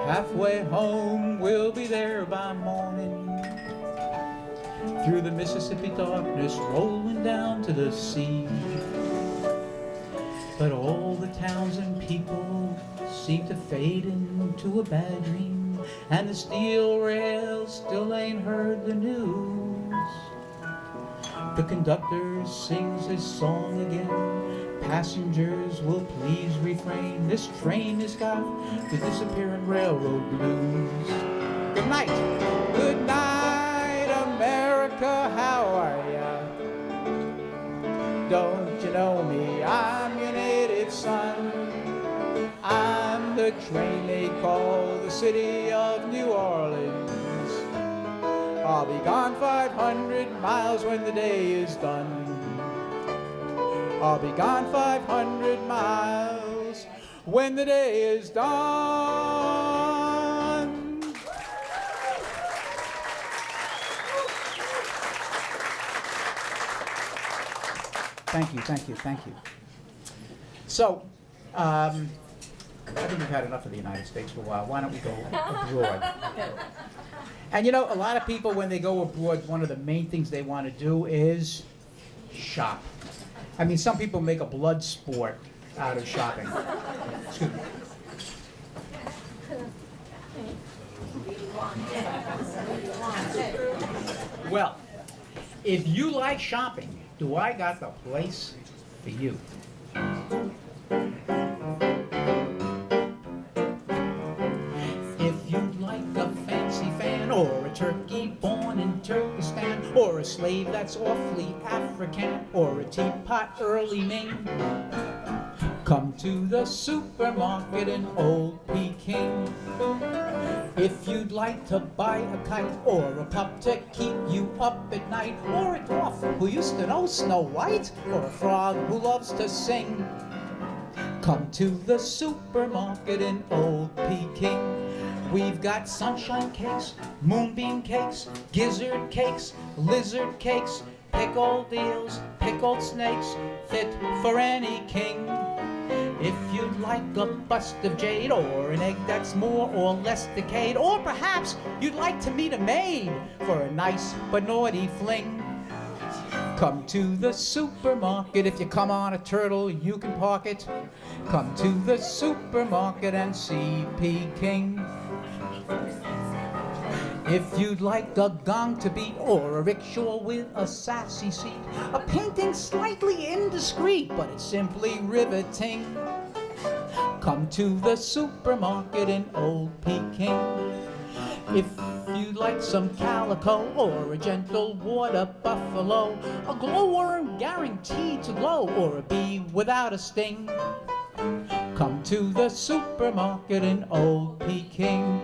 Halfway home, we'll be there by morning. Through the Mississippi darkness, rolling down to the sea. But all the towns and people seem to fade into a bad dream, and the steel rails still ain't heard the news. The conductor sings his song again. Passengers will please refrain. This train has got the disappearing railroad blues. Good night. Good night, America. How are ya? Don't you know me? I'm your native son. I'm the train they call the city of New Orleans. I'll be gone 500 miles when the day is done. I'll be gone 500 miles when the day is done. Thank you, thank you, thank you. So, I think we've had enough of the United States for a while. Why don't we go abroad? And you know, a lot of people, when they go abroad, one of the main things they want to do is shop. I mean, some people make a blood sport out of shopping. Excuse me. Well, if you like shopping, do I got the place for you? If you'd like a fancy fan, or a turkey born in Turkestan, or a slave that's awfully African, or a teapot early Ming, come to the supermarket in Old Peking. If you'd like to buy a kite, or a pup to keep you up at night, or a dwarf who used to know Snow White, or a frog who loves to sing, come to the supermarket in Old Peking. We've got sunshine cakes, moonbeam cakes, gizzard cakes, lizard cakes, pickled eels, pickled snakes, fit for any king. If you'd like a bust of jade, or an egg that's more or less decayed, or perhaps you'd like to meet a maid for a nice but naughty fling, come to the supermarket. If you come on a turtle, you can park it. Come to the supermarket and see Peking. If you'd like a gong to beat, or a rickshaw with a sassy seat, a painting slightly indiscreet, but it's simply riveting, come to the supermarket in Old Peking. If you'd like some calico, or a gentle water buffalo, a glowworm guaranteed to glow, or a bee without a sting, come to the supermarket in Old Peking.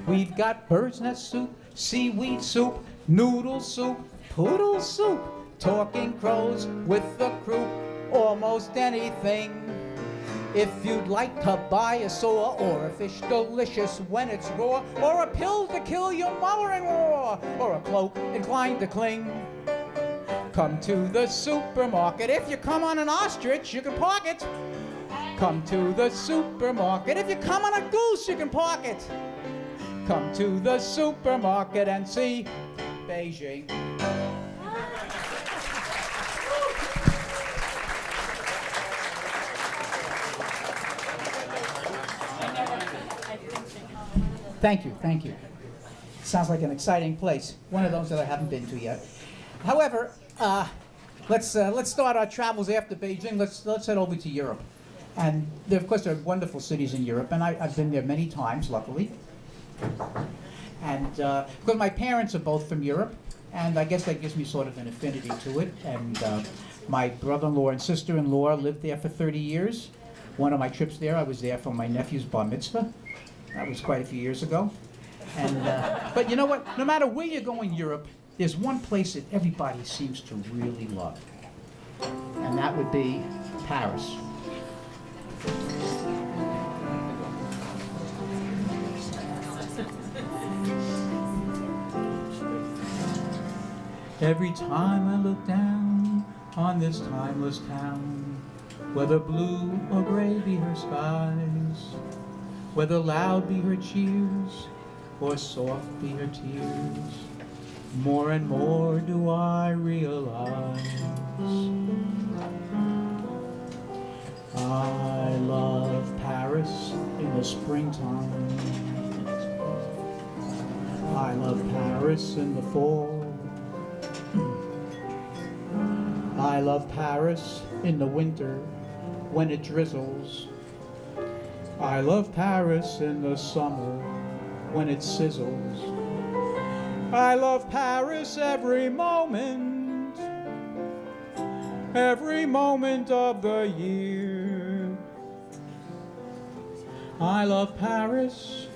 We've got bird's nest soup, seaweed soup, noodle soup, poodle soup, talking crows with the croup, almost anything. If you'd like to buy a saw, or a fish delicious when it's raw, or a pill to kill your mother-in-law, or a cloak inclined to cling, come to the supermarket. If you come on an ostrich, you can park it. Come to the supermarket. If you come on a goose, you can park it. Come to the supermarket and see Beijing. Thank you, thank you. Sounds like an exciting place. One of those that I haven't been to yet. However, let's start our travels after Beijing. Let's head over to Europe. And there, of course, there are wonderful cities in Europe, and I've been there many times, luckily. And because my parents are both from Europe, and I guess that gives me sort of an affinity to it. And my brother-in-law and sister-in-law lived there for 30 years. One of my trips there, I was there for my nephew's bar mitzvah. That was quite a few years ago. And but you know what? No matter where you go in Europe, there's one place that everybody seems to really love, and that would be Paris. Every time I look down on this timeless town, whether blue or gray be her skies, whether loud be her cheers or soft be her tears, more and more do I realize I love Paris in the springtime. I love Paris in the fall. I love Paris in the winter when it drizzles. I love Paris in the summer when it sizzles. I love Paris every moment of the year. I love Paris.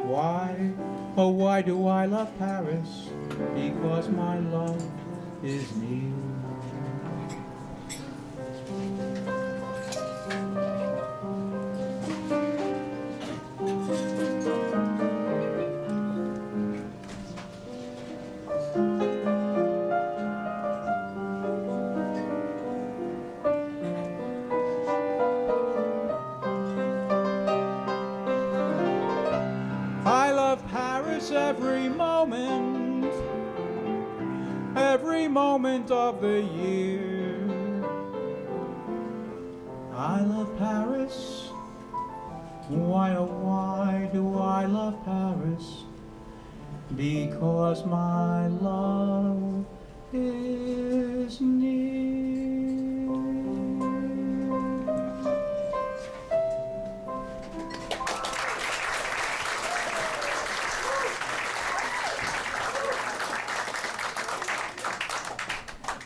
Why? Oh, why do I love Paris? Because my love is near. Every moment of the year. I love Paris. Why, oh, why do I love Paris? Because my love is near.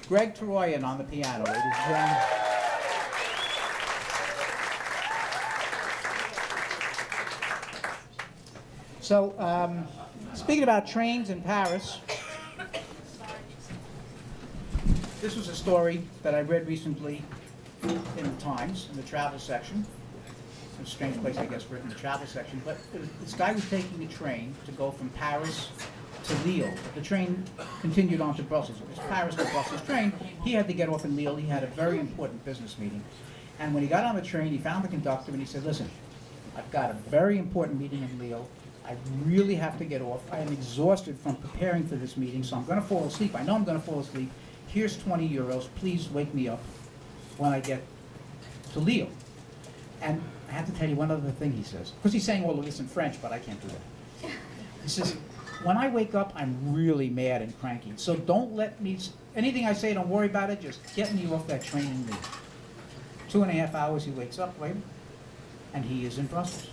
Greg Troyan on the piano, ladies and gentlemen. So, speaking about trains in Paris, this was a story that I read recently in the Times, in the travel section. It's a strange place, I guess, for it in the travel section. But this guy was taking a train to go from Paris to Lille. The train continued on to Brussels. It was Paris to Brussels train. He had to get off in Lille. He had a very important business meeting. And when he got on the train, he found the conductor and he said, listen, I've got a very important meeting in Lille. I really have to get off. I am exhausted from preparing for this meeting, so I'm going to fall asleep. I know I'm going to fall asleep. Here's 20 euros. Please wake me up when I get to Lille. And I have to tell you one other thing he says, because he's saying all of this in French, but I can't do that. He says, when I wake up, I'm really mad and cranky. So don't let me, anything I say, don't worry about it. Just get me off that train and leave. 2.5 hours, he wakes up later, and he is in Brussels.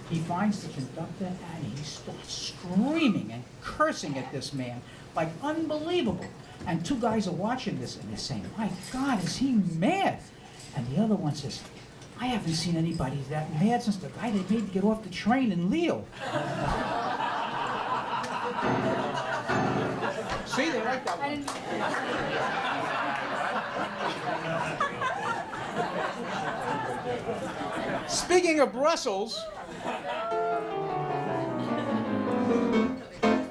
He finds the conductor, and he starts screaming and cursing at this man, like unbelievable. And two guys are watching this, and they're saying, my God, is he mad? And the other one says, I haven't seen anybody that mad since the guy they made get off the train in Lille. See, they like that one. Speaking of Brussels,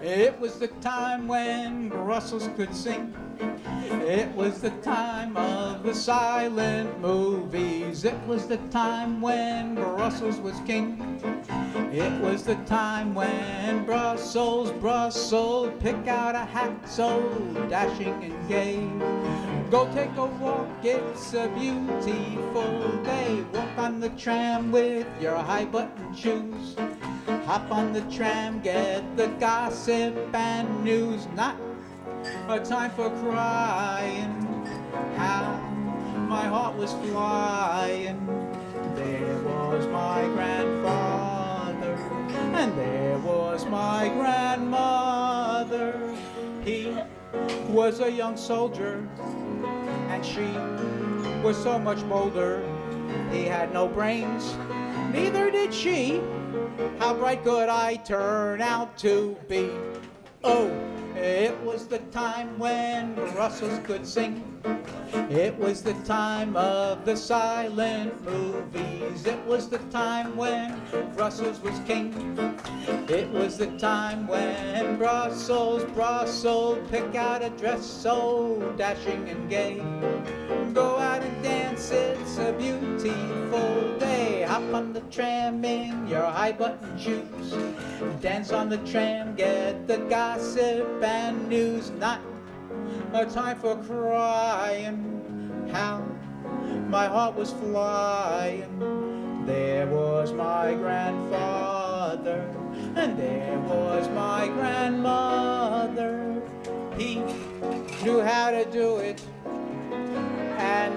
it was the time when Brussels could sing. It was the time of the silent movies. It was the time when Brussels was king. It was the time when Brussels, pick out a hat so dashing and gay. Go take a walk, it's a beautiful day. Walk on the tram with your high-button shoes. Hop on the tram, get the gossip and news. Not a time for crying. How my heart was flying. There was my grandfather, and there was my grandmother. He was a young soldier, and she was so much bolder. He had no brains, neither did she. How bright could I turn out to be? Oh, it was the time when Brussels could sing. It was the time of the silent movies. It was the time when Brussels was king. It was the time when Brussels, pick out a dress so dashing and gay. Go out and dance, it's a beautiful day. Hop on the tram in your high button shoes. Dance on the tram, get the gossip and news. Not a time for crying. How my heart was flying. There was my grandfather, and there was my grandmother. He knew how to do it, and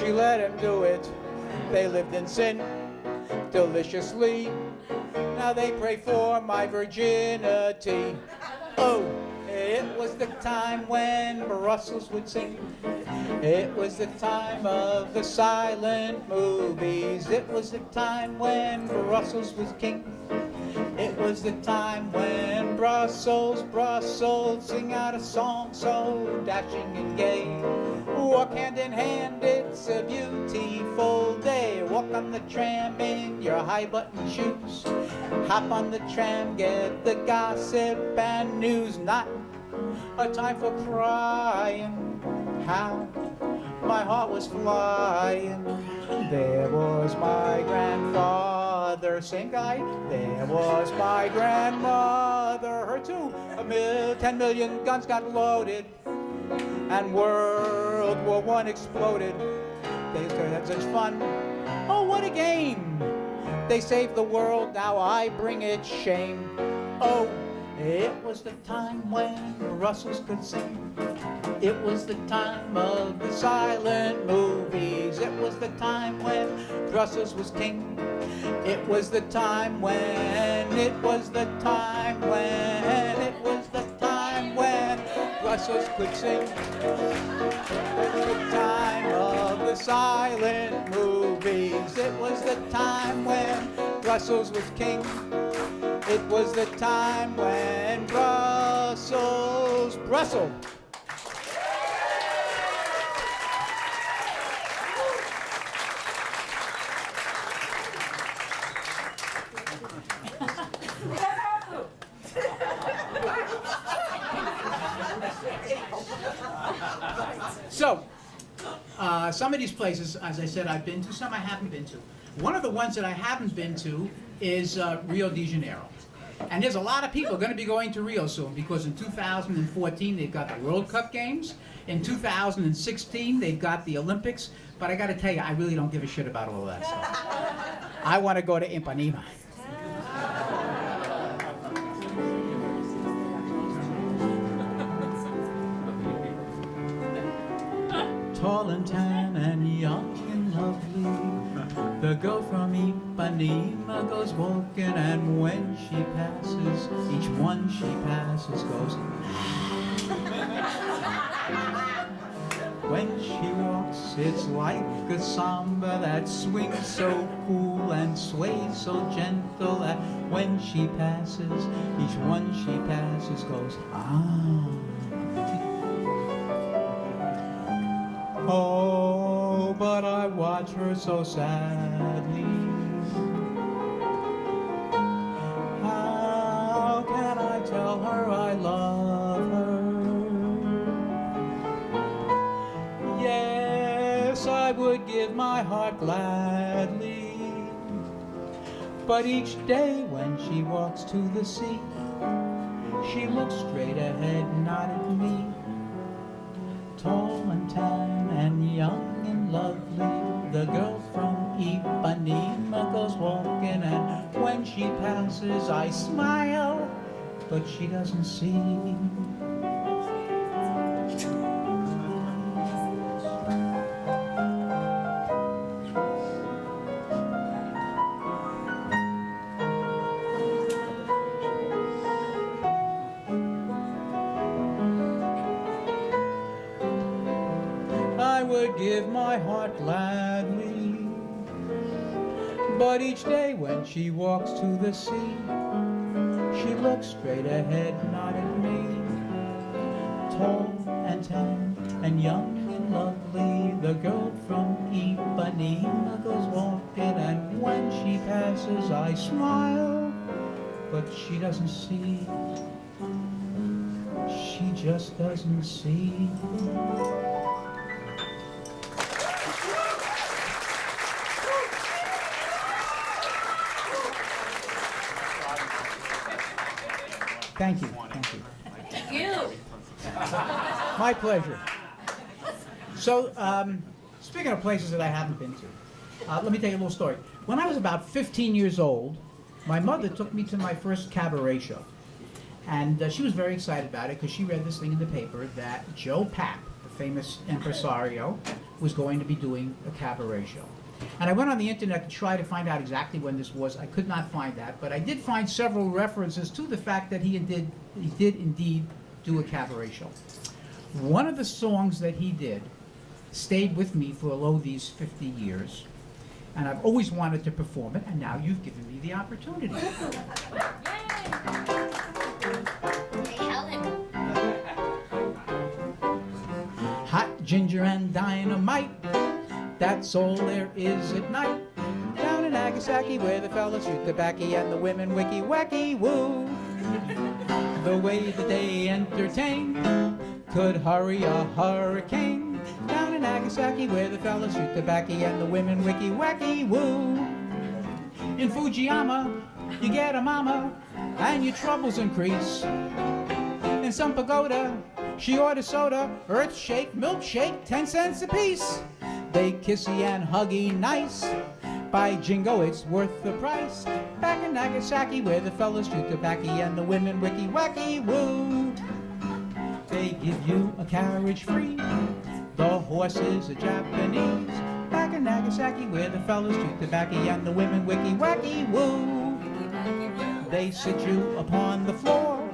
she let him do it. They lived in sin deliciously. Now they pray for my virginity. Oh, it was the time when Brussels would sing. It was the time of the silent movies. It was the time when Brussels was king. It was the time when Brussels, Brussels, sing out a song so dashing and gay. Walk hand in hand, it's a beautiful day. Walk on the tram in your high button shoes. Hop on the tram, get the gossip and news. Not a time for crying. How my heart was flying. There was my grandfather, same guy. There was my grandmother, her too. 10 million guns got loaded, and World War I exploded. They had such fun. Oh, what a game! They saved the world, now I bring it shame. Oh, it was the time when Brussels could sing. It was the time of the silent movies. It was the time when Brussels was king. It was the time when, it was the time when, it was the time when Brussels could sing. It was the time of the silent movies. It was the time when Brussels was king. It was the time when Brussels, Brussels. So, some of these places, as I said, I've been to, some I haven't been to. One of the ones that I haven't been to is Rio de Janeiro. And there's a lot of people going to be going to Rio soon, because in 2014 they've got the World Cup games. In 2016 they've got the Olympics. But I got to tell you, I really don't give a shit about all of that stuff. I want to go to Ipanema. Tall and tan and young and lovely, the girl from Ipanema goes walking, and when she passes, each one she passes goes. When she walks, it's like a samba that swings so cool and sways so gentle that when she passes, each one she passes goes, ah. Oh, but I watch her so sadly. How can I tell her I love her? Yes, I would give my heart gladly. But each day when she walks to the sea, she looks straight ahead, not at me. Tall and tan and young and lovely, the girl from Ipanema goes walking, and when she passes I smile, but she doesn't see. I would give my heart gladly, but each day when she walks to the sea, she looks straight ahead, not at me. Tall and tan and young and lovely, the girl from Ipanema goes walking, and when she passes I smile, but she doesn't see. She just doesn't see. Thank you. Thank you. Thank you. My pleasure. So, speaking of places that I haven't been to, let me tell you a little story. When I was about 15 years old, my mother took me to my first cabaret show. And she was very excited about it because she read this thing in the paper that Joe Papp, the famous impresario, was going to be doing a cabaret show. And I went on the internet to try to find out exactly when this was. I could not find that, but I did find several references to the fact that he did indeed do a cabaret show. One of the songs that he did stayed with me for these 50 years, and I've always wanted to perform it, and now you've given me the opportunity. Hot ginger and dynamite, that's all there is at night. Down in Nagasaki where the fellas shoot the backy and the women wicky wacky woo. The way that they entertain could hurry a hurricane. Down in Nagasaki where the fellas shoot the backy and the women wicky wacky woo. In Fujiyama you get a mama and your troubles increase. In some pagoda she orders soda, earth shake, milkshake, 10 cents a piece. They kissy and huggy nice. By jingo, it's worth the price. Back in Nagasaki, where the fellas shoot the backy and the women wicky wacky woo. They give you a carriage free. The horses are Japanese. Back in Nagasaki, where the fellas shoot the backy and the women wicky wacky woo. They sit you upon the floor.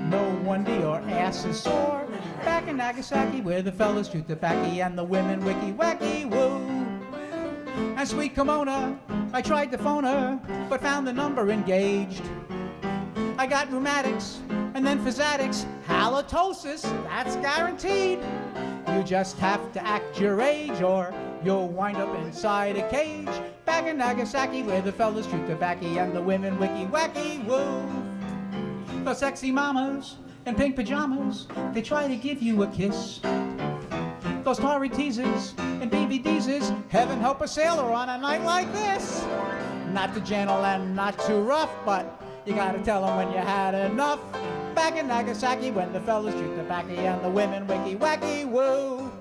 No wonder your ass is sore. Back in Nagasaki where the fellas shoot the backy and the women wicky wacky woo. And sweet Kimona, I tried to phone her, but found the number engaged. I got rheumatics, and then physatics, halitosis, that's guaranteed. You just have to act your age, or you'll wind up inside a cage. Back in Nagasaki where the fellas shoot the backy and the women wicky wacky woo. The sexy mamas in pink pajamas, they try to give you a kiss. Those Tory teasers and BVDs, heaven help a sailor on a night like this. Not too gentle and not too rough, but you gotta tell them when you had enough. Back in Nagasaki when the fellas shoot the backy and the women wicky wacky woo.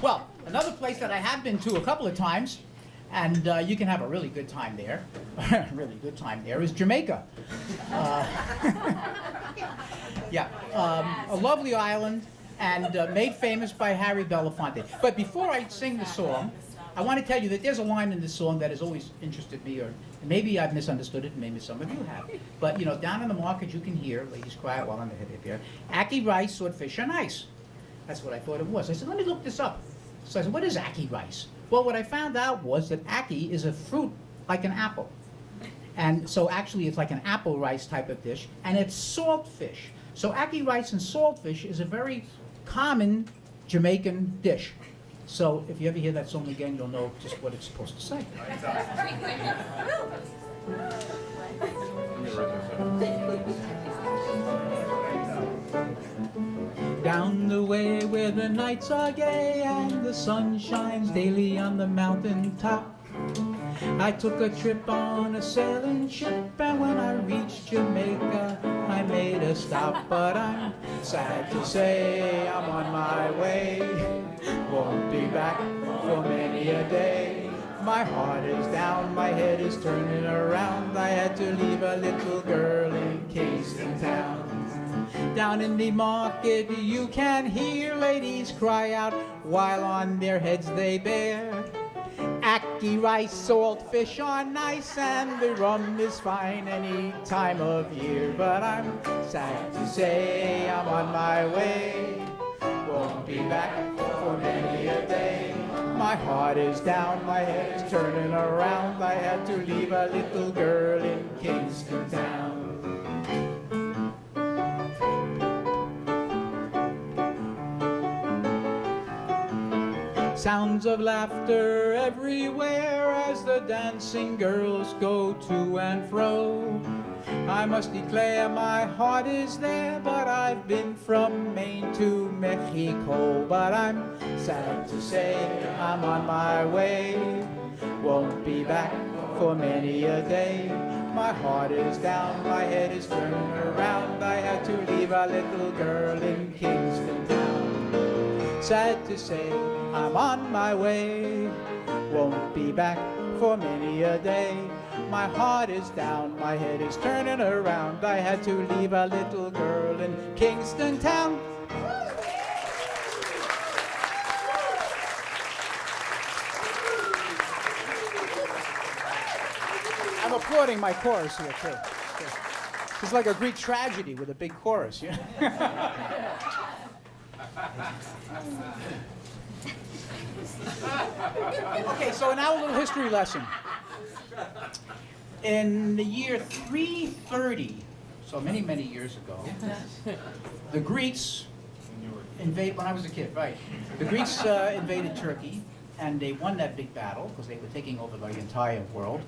Well, another place that I have been to a couple of times, and you can have a really good time there, is Jamaica. A lovely island, and made famous by Harry Belafonte. But before I sing the song, I want to tell you that there's a line in this song that has always interested me, or maybe I've misunderstood it, maybe some of you have. But, you know, down in the market you can hear, ladies cry while I'm hip here, ackee rice, swordfish, and ice. That's what I thought it was. I said, let me look this up. So I said, what is ackee rice? Well, what I found out was that ackee is a fruit like an apple. And so actually it's like an apple rice type of dish, and it's saltfish. So ackee rice and saltfish is a very common Jamaican dish. So if you ever hear that song again, you'll know just what it's supposed to say. Down the way where the nights are gay and the sun shines daily on the mountain top, I took a trip on a sailing ship, and when I reached Jamaica I made a stop. But I'm sad to say I'm on my way, won't be back for many a day. My heart is down, my head is turning around, I had to leave a little girl in Kingston Town. Down in the market you can hear ladies cry out while on their heads they bear ackee rice, saltfish on ice, and the rum is fine any time of year. But I'm sad to say I'm on my way, won't be back for many a day. My heart is down, my head is turning around, I had to leave a little girl in Kingston Town. Sounds of laughter everywhere as the dancing girls go to and fro. I must declare my heart is there, but I I've been from Maine to Mexico, but I'm sad to say I'm on my way. Won't be back for many a day. My heart is down, my head is turning around. I had to leave a little girl in Kingston town. Sad to say I'm on my way. Won't be back for many a day. My heart is down, my head is turning around. I had to leave a little girl in Kingston town. I'm applauding my chorus here too. It's like a Greek tragedy with a big chorus. You know? Okay, so now a little history lesson. In the year 330, so many, many years ago, the Greeks invaded, when I was a kid, right. The Greeks invaded Turkey, and they won that big battle, because they were taking over the entire world.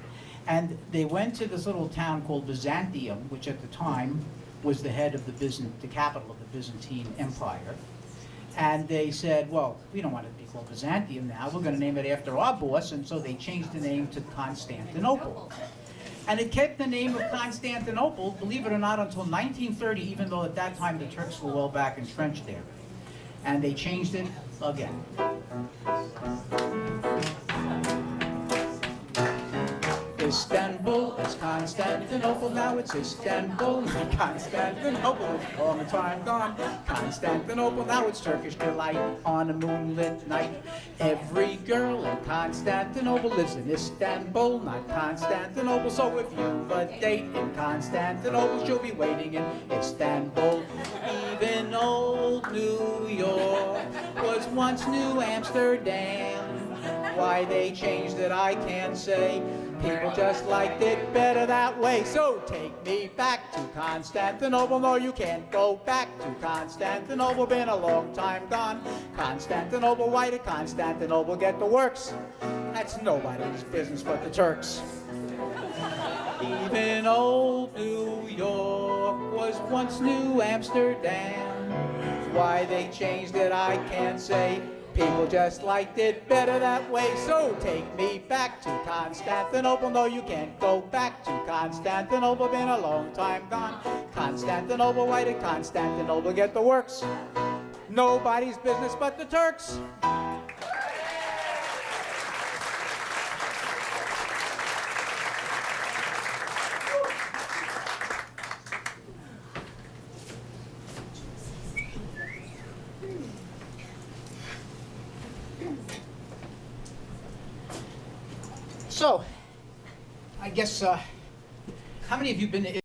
And they went to this little town called Byzantium, which at the time was the head of the capital of the Byzantine Empire. And they said, well, we don't want it to be called Byzantium now, we're going to name it after our boss, and so they changed the name to Constantinople. And it kept the name of Constantinople, believe it or not, until 1930, even though at that time the Turks were well back entrenched there. And they changed it again. Istanbul is Constantinople, now it's Istanbul. Constantinople is long time gone. Constantinople, now it's Turkish delight on a moonlit night. Every girl in Constantinople lives in Istanbul, not Constantinople. So if you've a date in Constantinople, she'll be waiting in Istanbul. Even old New York was once New Amsterdam. Why they changed it, I can't say. People just liked it better that way. So take me back to Constantinople. No, you can't go back to Constantinople. Been a long time gone. Constantinople, why did Constantinople get the works? That's nobody's business but the Turks. Even old New York was once New Amsterdam. Why they changed it, I can't say. People just liked it better that way. So take me back to Constantinople. No, you can't go back to Constantinople. Been a long time gone. Constantinople, why did Constantinople get the works? Nobody's business but the Turks. So, I guess, how many of you have been to